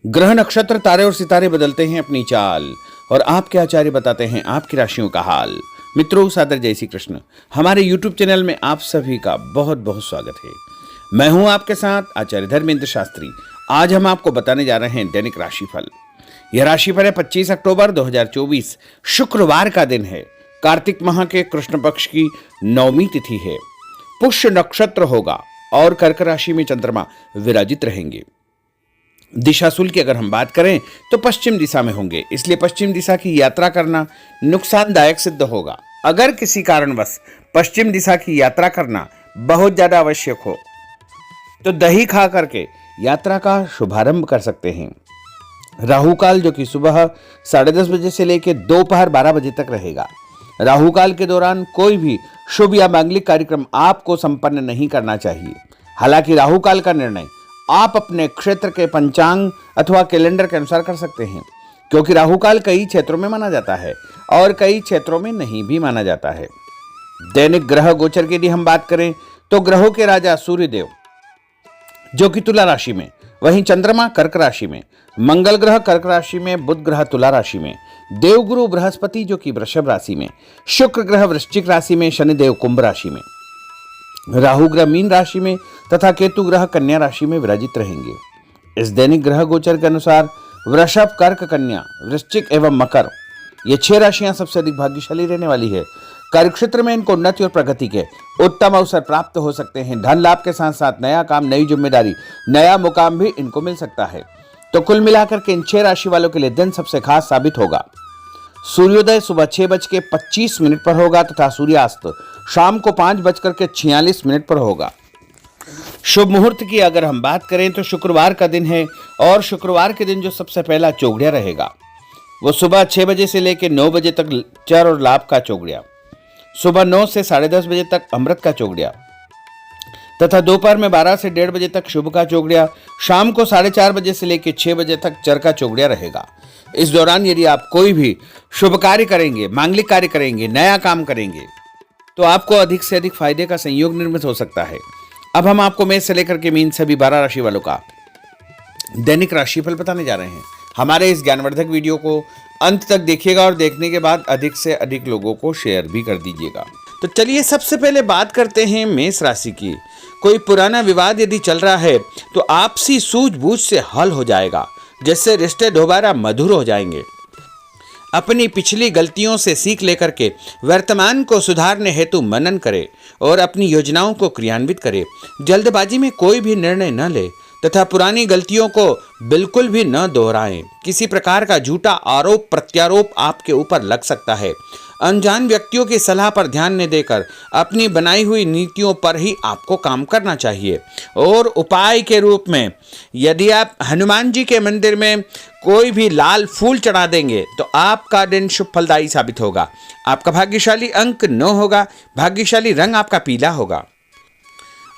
ग्रह नक्षत्र तारे और सितारे बदलते हैं अपनी चाल और आपके आचार्य बताते हैं आपकी राशियों का हाल। मित्रों, सादर जय श्री कृष्ण। हमारे YouTube चैनल में आप सभी का बहुत बहुत स्वागत है। मैं हूं आपके साथ आचार्य धर्मेंद्र शास्त्री। आज हम आपको बताने जा रहे हैं दैनिक राशिफल। यह राशिफल है 25 अक्टूबर 2024, शुक्रवार का दिन है। कार्तिक माह के कृष्ण पक्ष की 9वीं तिथि है। पुष्य नक्षत्र होगा और कर्क राशि में चंद्रमा विराजित रहेंगे। दिशाशूल की अगर हम बात करें तो पश्चिम दिशा में होंगे, इसलिए पश्चिम दिशा की यात्रा करना नुकसानदायक सिद्ध होगा। अगर किसी कारणवश पश्चिम दिशा की यात्रा करना बहुत ज्यादा आवश्यक हो तो दही खा करके यात्रा का शुभारंभ कर सकते हैं। राहु काल जो कि सुबह 10:30 बजे से लेकर दोपहर 12 बजे तक रहेगा। राहु काल के दौरान कोई भी शुभ या मांगलिक कार्यक्रम आपको संपन्न नहीं करना चाहिए। हालांकि राहु काल का निर्णय आप अपने क्षेत्र के पंचांग अथवा कैलेंडर के अनुसार कर सकते हैं, क्योंकि राहु काल कई क्षेत्रों में माना जाता है और कई क्षेत्रों में नहीं भी माना जाता है। दैनिक ग्रह गोचर की यदि हम बात करें तो ग्रहों के राजा सूर्यदेव जो कि तुला राशि में, वहीं चंद्रमा कर्क राशि में, मंगल ग्रह कर्क राशि में, बुध ग्रह तुला राशि में, देवगुरु बृहस्पति जो कि वृषभ राशि में, शुक्र ग्रह वृश्चिक राशि में, शनिदेव कुंभ राशि में, राहु ग्रह मीन राशि में तथा केतु ग्रह कन्या राशि में विराजित रहेंगे। इस दैनिक ग्रह गोचर के अनुसार वृषभ, कर्क, कन्या, वृश्चिक एवं मकर ये 6 राशियां सबसे अधिक भाग्यशाली रहने वाली है। कार्य क्षेत्र में इनको उन्नति और प्रगति के उत्तम अवसर प्राप्त हो सकते हैं। धन लाभ के साथ साथ नया काम, नई जिम्मेदारी, नया मुकाम भी इनको मिल सकता है। तो कुल मिलाकर के इन 6 राशि वालों के लिए दिन सबसे खास साबित होगा। सूर्योदय सुबह 6:25 पर होगा तथा सूर्यास्त शाम को 5:46 पर होगा। शुभ मुहूर्त की अगर हम बात करें तो शुक्रवार का दिन है और शुक्रवार के दिन जो सबसे पहला चौघड़िया रहेगा वो सुबह 6 बजे से लेकर 9 बजे तक चर और लाभ का चौघड़िया, सुबह 9 से 10:30 बजे तक अमृत का चौघड़िया तथा दोपहर में 12 से 1:30 बजे तक शुभ का चौघड़िया, शाम को 4:30 बजे से लेकर 6 बजे तक चर का चौघड़िया रहेगा। इस दौरान यदि आप कोई भी शुभ कार्य करेंगे, मांगलिक कार्य करेंगे, नया काम करेंगे तो आपको अधिक से अधिक फायदे का संयोग निर्मित हो सकता है। अब हम आपको मेष से लेकर के मीन सभी 12 राशि वालों का दैनिक राशिफल बताने जा रहे हैं। हमारे इस ज्ञानवर्धक वीडियो को अंत तक देखिएगा और देखने के बाद अधिक से अधिक लोगों को शेयर भी कर दीजिएगा। तो चलिए सबसे पहले बात करते हैं मेष राशि की। कोई पुराना विवाद यदि चल रहा है तो आपसी सूझबूझ से हल हो जाएगा, जिससे रिश्ते दोबारा मधुर हो जाएंगे। अपनी पिछली गलतियों से सीख लेकर के वर्तमान को सुधारने हेतु मनन करे और अपनी योजनाओं को क्रियान्वित करे। जल्दबाजी में कोई भी निर्णय न ले तथा पुरानी गलतियों को बिल्कुल भी न दोहराएं। किसी प्रकार का झूठा आरोप प्रत्यारोप आपके ऊपर लग सकता है। अनजान व्यक्तियों की सलाह पर ध्यान न देकर अपनी बनाई हुई नीतियों पर ही आपको काम करना चाहिए। और उपाय के रूप में यदि आप हनुमान जी के मंदिर में कोई भी लाल फूल चढ़ा देंगे तो आपका दिन शुभ फलदायी साबित होगा। आपका भाग्यशाली अंक 9 होगा। भाग्यशाली रंग आपका पीला होगा।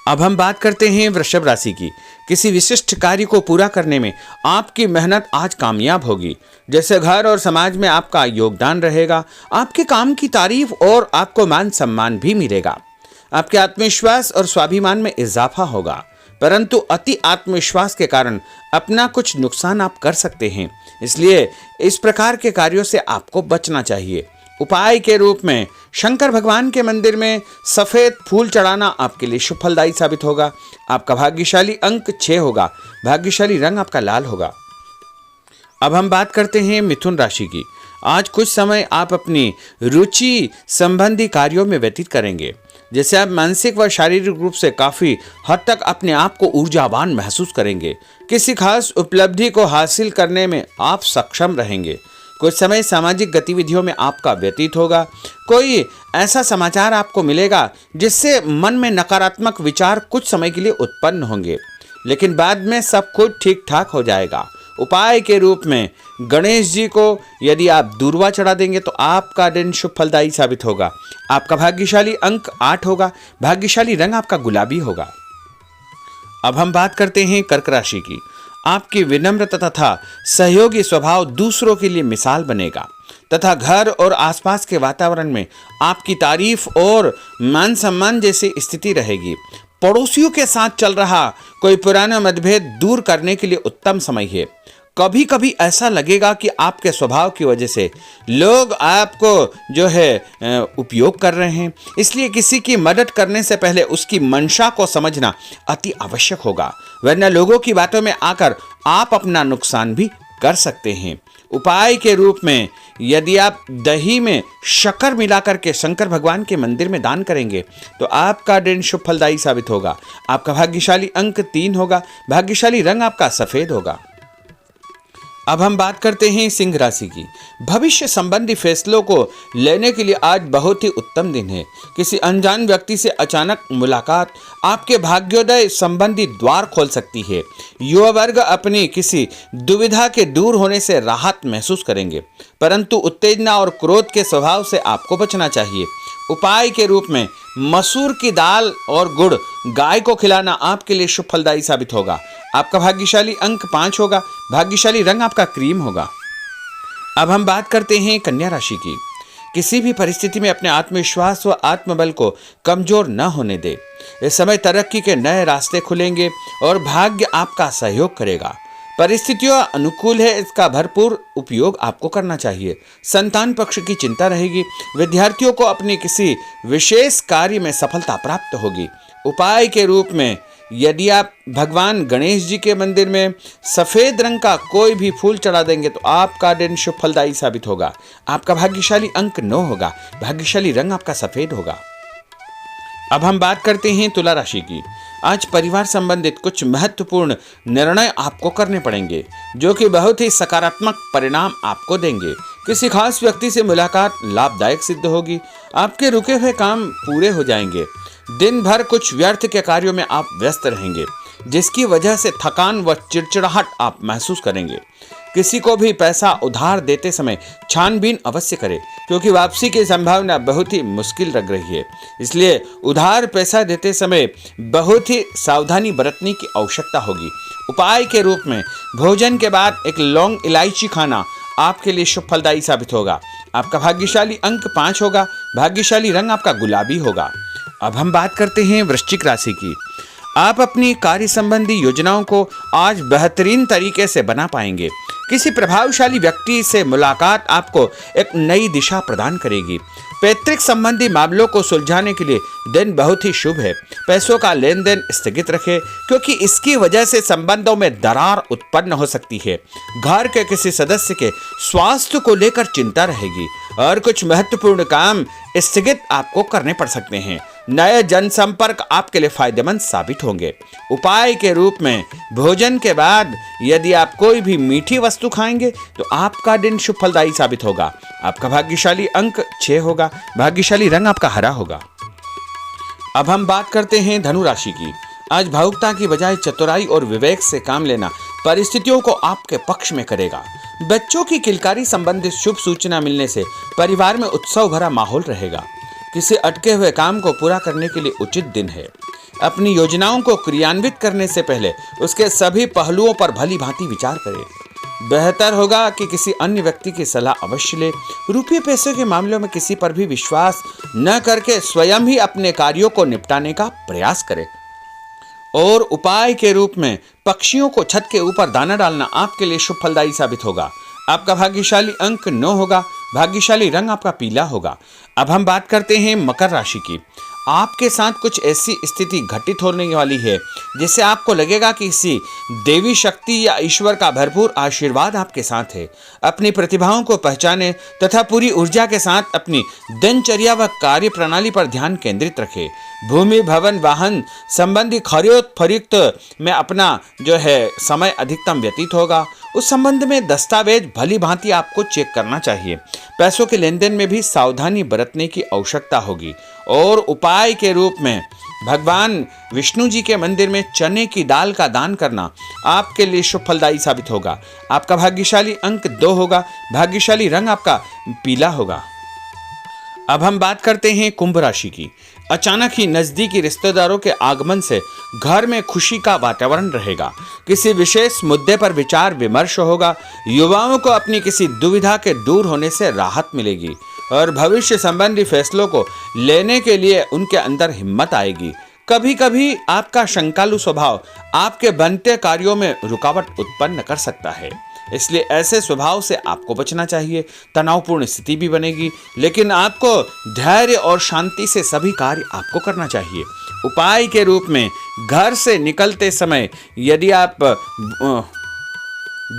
अब हम बात करते हैं वृषभ राशि की। किसी विशिष्ट कार्य को पूरा करने में आपकी मेहनत आज कामयाब होगी। जैसे घर और समाज में आपका योगदान रहेगा। आपके काम की तारीफ और आपको मान सम्मान भी मिलेगा। आपके आत्मविश्वास और स्वाभिमान में इजाफा होगा, परंतु अति आत्मविश्वास के कारण अपना कुछ नुकसान आप कर सकते हैं। इसलिए इस प्रकार के कार्यों से आपको बचना चाहिए। उपाय के रूप में शंकर भगवान के मंदिर में सफेद फूल चढ़ाना आपके लिए शुभ फलदायी साबित होगा। आपका भाग्यशाली अंक 6 होगा। भाग्यशाली रंग आपका लाल होगा। अब हम बात करते हैं मिथुन राशि की। आज कुछ समय आप अपनी रुचि संबंधी कार्यों में व्यतीत करेंगे, जैसे आप मानसिक व शारीरिक रूप से काफी हद तक अपने आप को ऊर्जावान महसूस करेंगे। किसी खास उपलब्धि को हासिल करने में आप सक्षम रहेंगे। कुछ समय सामाजिक गतिविधियों में आपका व्यतीत होगा। कोई ऐसा समाचार आपको मिलेगा जिससे मन में नकारात्मक विचार कुछ समय के लिए उत्पन्न होंगे, लेकिन बाद में सब कुछ ठीक ठाक हो जाएगा। उपाय के रूप में गणेश जी को यदि आप दूर्वा चढ़ा देंगे तो आपका दिन शुभ फलदायी साबित होगा। आपका भाग्यशाली अंक 8 होगा। भाग्यशाली रंग आपका गुलाबी होगा। अब हम बात करते हैं कर्क राशि की। आपकी विनम्रता तथा सहयोगी स्वभाव दूसरों के लिए मिसाल बनेगा तथा घर और आसपास के वातावरण में आपकी तारीफ और मान सम्मान जैसी स्थिति रहेगी। पड़ोसियों के साथ चल रहा कोई पुराना मतभेद दूर करने के लिए उत्तम समय है। कभी कभी ऐसा लगेगा कि आपके स्वभाव की वजह से लोग आपको जो है उपयोग कर रहे हैं, इसलिए किसी की मदद करने से पहले उसकी मंशा को समझना अति आवश्यक होगा, वरना लोगों की बातों में आकर आप अपना नुकसान भी कर सकते हैं। उपाय के रूप में यदि आप दही में शक्कर मिलाकर के शंकर भगवान के मंदिर में दान करेंगे तो आपका दिन शुभ फलदायी साबित होगा। आपका भाग्यशाली अंक 3 होगा। भाग्यशाली रंग आपका सफेद होगा। अब हम बात करते हैं सिंह राशि की। भविष्य संबंधी फैसलों को लेने के लिए आज बहुत ही उत्तम दिन है। किसी अनजान व्यक्ति से अचानक मुलाकात आपके भाग्योदय संबंधी द्वार खोल सकती है। युवा वर्ग अपनी किसी दुविधा के दूर होने से राहत महसूस करेंगे, परंतु उत्तेजना और क्रोध के स्वभाव से आपको बचना चाहिए। उपाय के रूप में मसूर की दाल और गुड़ गाय को खिलाना आपके लिए शुभ फलदायी साबित होगा। आपका भाग्यशाली अंक 5 होगा। भाग्यशाली रंग आपका क्रीम होगा। अब हम बात करते हैं कन्या राशि की। किसी भी परिस्थिति में अपने आत्मविश्वास व आत्मबल को कमजोर न होने दे। इस समय तरक्की के नए रास्ते खुलेंगे और भाग्य आपका सहयोग करेगा। परिस्थितियां अनुकूल है, इसका भरपूर उपयोग आपको करना चाहिए। संतान पक्ष की चिंता रहेगी। विद्यार्थियों को अपने किसी विशेष कार्य में सफलता प्राप्त होगी। उपाय के रूप में यदि आप भगवान गणेश जी के मंदिर में सफेद रंग का कोई भी फूल चढ़ा देंगे तो आपका दिन शुभ फलदायी साबित होगा। आपका भाग्यशाली अंक 9 होगा। भाग्यशाली रंग आपका सफेद होगा। अब हम बात करते हैं तुला राशि की। आज परिवार संबंधित कुछ महत्वपूर्ण निर्णय आपको करने पड़ेंगे जो कि बहुत ही सकारात्मक परिणाम आपको देंगे। किसी खास व्यक्ति से मुलाकात लाभदायक सिद्ध होगी। आपके रुके हुए काम पूरे हो जाएंगे। दिन भर कुछ व्यर्थ के कार्यों में आप व्यस्त रहेंगे, जिसकी वजह से थकान व चिड़चिड़ाहट आप महसूस करेंगे। किसी को भी पैसा उधार देते समय छानबीन अवश्य करें, क्योंकि वापसी की संभावना बहुत ही मुश्किल लग रही है। इसलिए उधार पैसा देते समय बहुत ही सावधानी बरतने की आवश्यकता होगी। उपाय के रूप में भोजन के बाद एक लौंग इलायची खाना आपके लिए शुभ फलदायी साबित होगा। आपका भाग्यशाली अंक 5 होगा। भाग्यशाली रंग आपका गुलाबी होगा। अब हम बात करते हैं वृश्चिक राशि की। आप अपनी कार्य संबंधी योजनाओं को आज बेहतरीन तरीके से बना पाएंगे। किसी प्रभावशाली व्यक्ति से मुलाकात आपको एक नई दिशा प्रदान करेगी। पैतृक संबंधी मामलों को सुलझाने के लिए दिन बहुत ही शुभ है। पैसों का लेन देन स्थगित रखें, क्योंकि इसकी वजह से संबंधों में दरार उत्पन्न हो सकती है। घर के किसी सदस्य के स्वास्थ्य को लेकर चिंता रहेगी और कुछ महत्वपूर्ण काम स्थगित आपको करने पड़ सकते हैं। नए जनसंपर्क आपके लिए फायदेमंद साबित होंगे। उपाय के रूप में भोजन के बाद यदि आप कोई भी मीठी वस्तु खाएंगे तो आपका दिन शुभ फलदायी साबित होगा। आपका भाग्यशाली अंक 6 होगा। भाग्यशाली रंग आपका हरा होगा। अब हम बात करते हैं धनु राशि की। आज भावुकता की बजाय चतुराई और विवेक से काम लेना परिस्थितियों को आपके पक्ष में करेगा। बच्चों की किलकारी संबंधित शुभ सूचना मिलने से परिवार में उत्सव भरा माहौल रहेगा। किसी अटके हुए काम को पूरा करने के लिए उचित दिन है। अपनी योजनाओं को क्रियान्वित करने से पहले उसके सभी पहलुओं पर भली भांति विचार करें। बेहतर होगा कि किसी अन्य व्यक्ति की सलाह अवश्य ले। रुपये पैसे के मामलों में किसी पर भी विश्वास न करके स्वयं ही अपने कार्यों को निपटाने का प्रयास करें। और उपाय के रूप में पक्षियों को छत के ऊपर दाना डालना आपके लिए शुभ फलदायी साबित होगा। आपका भाग्यशाली अंक 9 होगा। भाग्यशाली रंग आपका पीला होगा। अब हम बात करते हैं मकर राशि की। आपके साथ कुछ ऐसी स्थिति घटित होने वाली है जिससे आपको लगेगा कि किसी देवी शक्ति या ईश्वर का भरपूर आशीर्वाद आपके साथ है। अपनी प्रतिभाओं को पहचाने तथा पूरी ऊर्जा के साथ अपनी दिनचर्या व कार्य प्रणाली पर ध्यान केंद्रित रखें। भूमि भवन वाहन संबंधी खरीद फरोख्त में अपना जो है समय अधिकतम व्यतीत होगा। उस संबंध में दस्तावेज भली भांति आपको चेक करना चाहिए। पैसों के लेन देन में भी सावधानी बरतने की आवश्यकता होगी। और उपाय के रूप में भगवान विष्णु जी के मंदिर में चने की दाल का दान करना आपके लिए शुभ फलदायी साबित होगा। आपका भाग्यशाली अंक 2 होगा। भाग्यशाली रंग आपका पीला होगा। अब हम बात करते हैं कुंभ राशि की। अचानक ही नजदीकी रिश्तेदारों के आगमन से घर में खुशी का वातावरण रहेगा। किसी विशेष मुद्दे पर विचार विमर्श होगा। युवाओं को अपनी किसी दुविधा के दूर होने से राहत मिलेगी और भविष्य संबंधी फैसलों को लेने के लिए उनके अंदर हिम्मत आएगी। कभी कभी आपका शंकालु स्वभाव आपके बनते कार्यों में रुकावट उत्पन्न कर सकता है। इसलिए ऐसे स्वभाव से आपको बचना चाहिए। तनावपूर्ण स्थिति भी बनेगी, लेकिन आपको धैर्य और शांति से सभी कार्य आपको करना चाहिए। उपाय के रूप में घर से निकलते समय यदि आप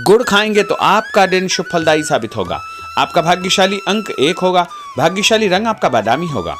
गुड़ खाएंगे तो आपका दिन शुभ फलदायी साबित होगा। आपका भाग्यशाली अंक 1 होगा। भाग्यशाली रंग आपका बादामी होगा।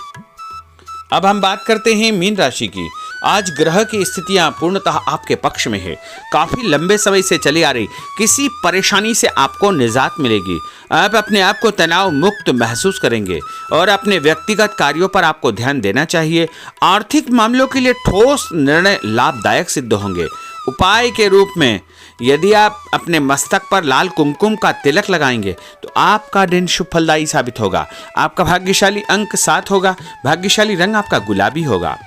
अब हम बात करते हैं मीन राशि की। आज ग्रह की स्थितियां पूर्णतः आपके पक्ष में है। काफी लंबे समय से चली आ रही किसी परेशानी से आपको निजात मिलेगी। आप अपने आप को तनाव मुक्त महसूस करेंगे और अपने व्यक्तिगत कार्यों पर आपको ध्यान देना चाहिए। आर्थिक मामलों के लिए ठोस निर्णय लाभदायक सिद्ध होंगे। उपाय के रूप में यदि आप अपने मस्तक पर लाल कुमकुम का तिलक लगाएंगे तो आपका दिन शुभ फलदायी साबित होगा। आपका भाग्यशाली अंक 7 होगा। भाग्यशाली रंग आपका गुलाबी होगा।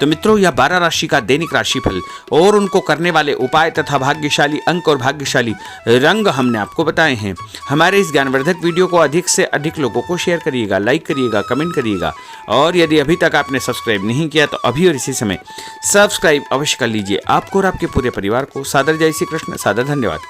तो मित्रों, यह 12 राशि का दैनिक राशिफल और उनको करने वाले उपाय तथा भाग्यशाली अंक और भाग्यशाली रंग हमने आपको बताए हैं। हमारे इस ज्ञानवर्धक वीडियो को अधिक से अधिक लोगों को शेयर करिएगा, लाइक करिएगा, कमेंट करिएगा और यदि अभी तक आपने सब्सक्राइब नहीं किया तो अभी और इसी समय सब्सक्राइब अवश्य कर लीजिए। आपको और आपके पूरे परिवार को सादर जय श्री कृष्ण, सादर धन्यवाद।